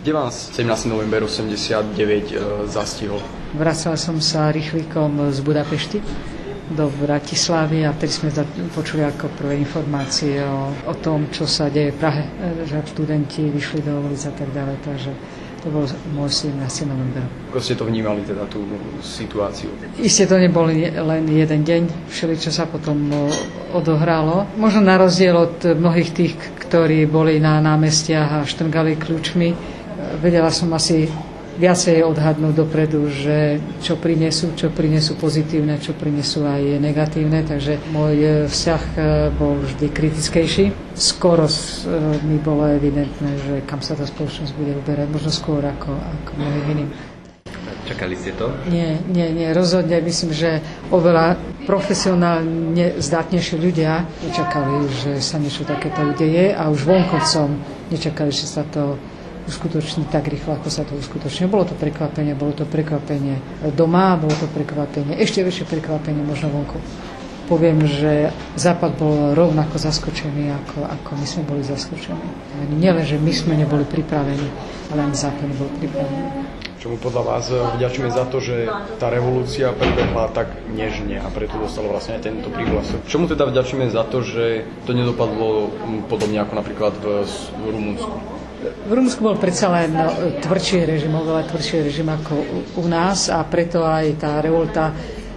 Kde vás 17. november 89 zastihol? Vracal som sa rýchlikom z Budapešti do Bratislavy a vtedy sme počuli ako prvé informácie o tom, čo sa deje v Prahe, že študenti vyšli do ulic a tak ďalej, takže to bol môj 17. november. Ako ste to vnímali, teda tú situáciu? Isté to nebol len jeden deň, všeličo sa potom odohralo. Možno na rozdiel od mnohých tých, ktorí boli na námestiach a štrngali kľúčmi, vedela som asi viacej odhadnúť dopredu, že čo prinesú pozitívne, čo prinesú aj negatívne, takže môj vzťah bol vždy kritickejší. Skoro mi bolo evidentné, že kam sa tá spoločnosť bude uberať, možno skôr ako mnohých iným. Čakali ste to? Nie, rozhodne. Myslím, že oveľa profesionálne zdatnejší ľudia nečakali, že sa niečo takéto udeje a už vonkoncom nečakali, že sa to uskutoční tak rýchlo, ako sa to uskutočnilo. Bolo to prekvapenie doma, bolo to prekvapenie, ešte väčšie prekvapenie možno vonku. Poviem, že Západ bol rovnako zaskočený, ako my sme boli zaskočení. Nielen, že my sme neboli pripravení, ale ani Západ nebol pripravený. Čomu podľa vás vďačíme za to, že tá revolúcia prebehla tak nežne a preto dostalo vlastne aj tento prívlasok. Čomu teda vďačíme za to, že to nedopadlo podobne ako napríklad v Rumunsku? V Rumunsku bol predsa len tvrdší režim, oveľa tvrdší režim ako u nás a preto aj tá revolta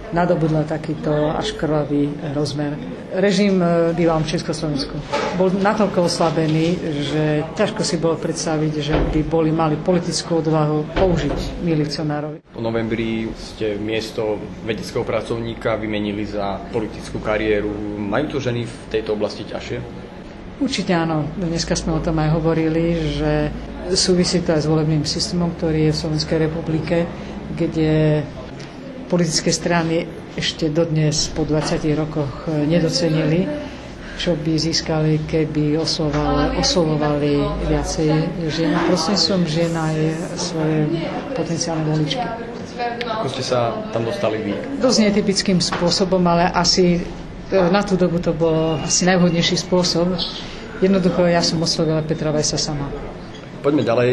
nadobudla takýto až krvavý rozmer. Režim býval v Československu. Bol natoľko oslabený, že ťažko si bolo predstaviť, že by mali politickú odvahu použiť milicionárov. Po novembri ste miesto vedeckého pracovníka vymenili za politickú kariéru. Majú to ženy v tejto oblasti ťažšie? Určite áno. Dneska sme o tom aj hovorili, že súvisí to aj s volebným systémom, ktorý je v Slovenskej republike, kde politické strany ešte dodnes po 20 rokoch nedocenili, čo by získali, keby oslovovali viacej žien. Prosím som žien aj svoje potenciálne voličky. Ako ste sa tam dostali vy? Dosť netypickým spôsobom, ale asi na tú dobu to bol asi najvhodnejší spôsob. Jednoducho ja som oslovila Petra Vajsa sama. Poďme ďalej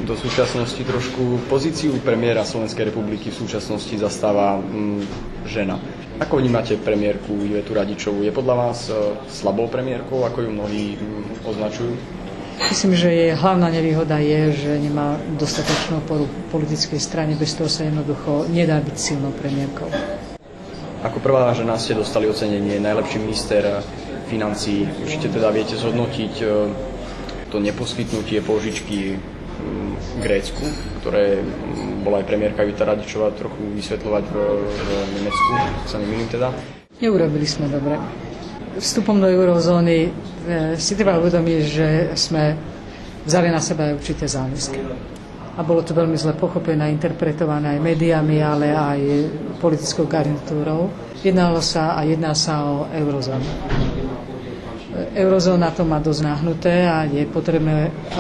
do súčasnosti trošku. Pozíciu premiéra Slovenskej republiky v súčasnosti zastáva žena. Ako vnímate premiérku Ivetu Radičovú? Je podľa vás slabou premiérkou, ako ju mnohí označujú? Myslím, že jej hlavná nevýhoda je, že nemá dostatočnú oporu v politickej strane, bez toho sa jednoducho nedá byť silnou premiérkou. Ako prvá žena ste dostali ocenenie najlepší minister financií. Určite teda viete zhodnotiť to neposkytnutie požičky Grécku, ktoré bola aj premiérka Iveta Radičová trochu vysvetľovať v Nemecku, ak sa nemýlim teda. Neurobili sme dobre. Vstupom do eurozóny si treba uvedomiť, že sme vzali na seba aj určité záväzky. A bolo to veľmi zle pochopené, interpretované aj médiami, ale aj politickou garnitúrou. Jedná sa o eurozónu. Eurozóna to má dosť nahnuté a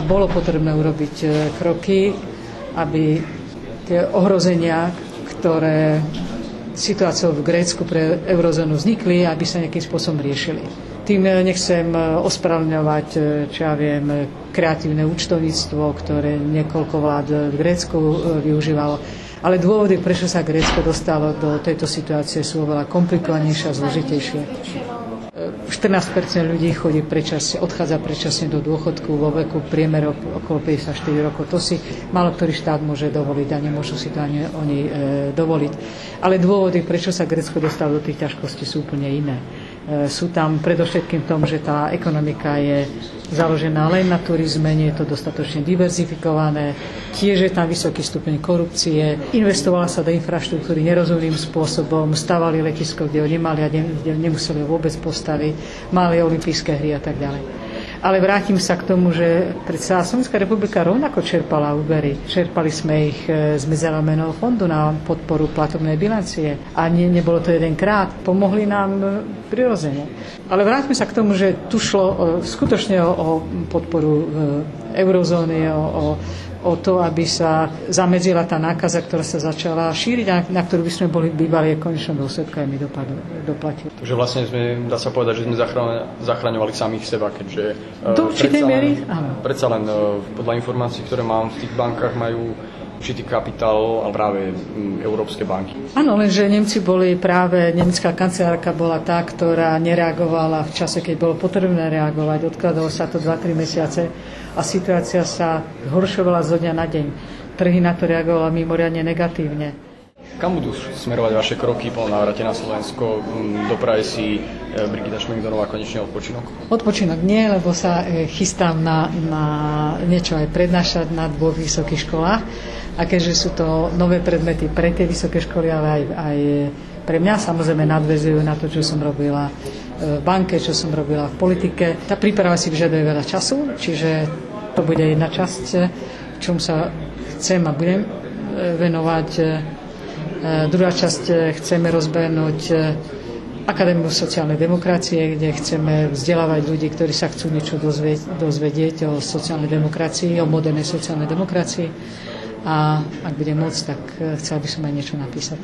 bolo potrebné urobiť kroky, aby tie ohrozenia, ktoré situáciou v Grécku pre eurozónu vznikli, aby sa nejakým spôsobom riešili. Tým nechcem ospravedlňovať, kreatívne účtovníctvo, ktoré niekoľko vlád v Grécku využívalo. Ale dôvody, prečo sa Grécko dostalo do tejto situácie, sú oveľa komplikovanejšie a zložitejšie. 14% ľudí odchádza predčasne do dôchodku vo veku priemer okolo 54 rokov. To si málo ktorý štát môže dovoliť a nemôžu si to ani oni dovoliť. Ale dôvody, prečo sa Grécko dostalo do tých ťažkostí, sú úplne iné. Sú tam predovšetkým v tom, že tá ekonomika je založená len na turizme, nie je to dostatočne diverzifikované, tiež je tam vysoký stupeň korupcie, investovala sa do infraštruktúry nerozumným spôsobom, stavali letisko, kde ho nemali a kde nemuseli ho vôbec postaviť, mali olympijské hry a tak ďalej. Ale vrátim sa k tomu, že predsa Slovenská republika rovnako čerpala úvery. Čerpali sme ich z Medzinárodného menového fondu na podporu platobnej bilancie. A nebolo to jedenkrát. Pomohli nám prirodzene. Ale vráťme sa k tomu, že tu šlo skutočne o podporu eurozóny, o to, aby sa zamedzila tá nákaza, ktorá sa začala šíriť a na ktorú by sme bývali konečnom dôsledku aj my doplatili. Takže vlastne dá sa povedať, že sme zachraňovali samých seba, keďže do určitej miery, áno. Predsa len podľa informácií, ktoré mám, v tých bankách majú určitý kapitál, ale práve európske banky. Áno, lenže nemecká kancelárka bola tá, ktorá nereagovala v čase, keď bolo potrebné reagovať. Odkladalo sa to 2-3 mesiace a situácia sa zhoršovala zo dňa na deň. Trhy na to reagovali mimoriadne negatívne. Kam budú smerovať vaše kroky po návrate na Slovensko? Dopraje si Brigita Šmigdorová konečne odpočinok? Odpočinok nie, lebo sa chystám na niečo aj prednášať na 2 vysokých školách. A keďže sú to nové predmety pre tie vysoké školy, ale aj pre mňa, samozrejme nadväzujú na to, čo som robila v banke, čo som robila v politike. Tá príprava si vyžaduje veľa času, čiže to bude jedna časť, čom sa chcem a budem venovať. Druhá časť chceme rozbehnúť Akadémiu sociálnej demokracie, kde chceme vzdelávať ľudí, ktorí sa chcú niečo dozvedieť o sociálnej demokracii, o modernej sociálnej demokracii. A ak budem môcť, tak chcela by som aj niečo napísať.